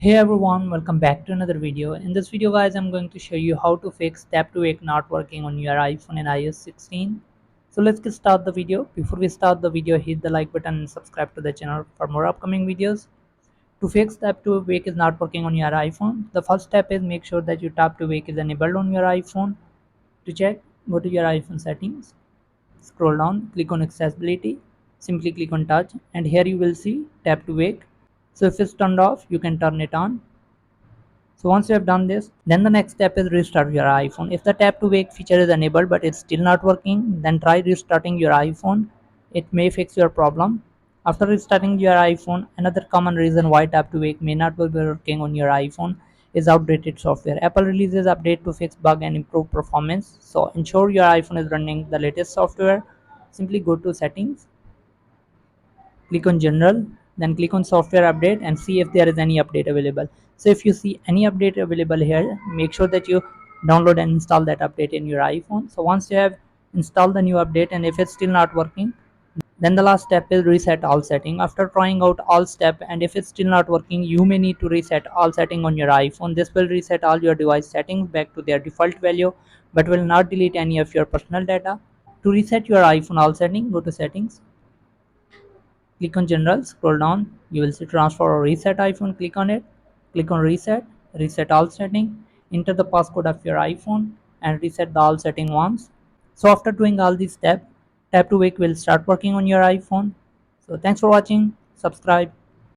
Hey everyone, welcome back to another video. In this video guys, I'm going to show you how to fix tap to wake not working on your iPhone and iOS 16. So let's get start the video. Before we start the video, hit the like button and subscribe to the channel for more upcoming videos. To fix tap to wake is not working on your iPhone, the first step is make sure that your tap to wake is enabled on your iPhone. To check, go to your iPhone settings, scroll down, click on accessibility, simply click on touch and here you will see tap to wake. So if it's turned off, you can turn it on. So once you have done this, then the next step is restart your iPhone. If the tap to wake feature is enabled but it's still not working, then try restarting your iPhone. It may fix your problem. After restarting your iPhone, another common reason why tap to wake may not be working on your iPhone is outdated software. Apple releases update to fix bug and improve performance. So ensure your iPhone is running the latest software. Simply go to settings, click on general, then click on software update and see if there is any update available. So if you see any update available here, make sure that you download and install that update in your iPhone. So once you have installed the new update and if it's still not working, then the last step is reset all setting. After trying out all step and if it's still not working, you may need to reset all setting on your iPhone. This will reset all your device settings back to their default value but will not delete any of your personal data. To reset your iPhone all setting, go to settings, click on general, scroll down, you will see transfer or reset iPhone, click on it, click on reset, reset all setting, enter the passcode of your iPhone and reset the all setting once. So after doing all these steps, tap to wake will start working on your iPhone. So thanks for watching, subscribe.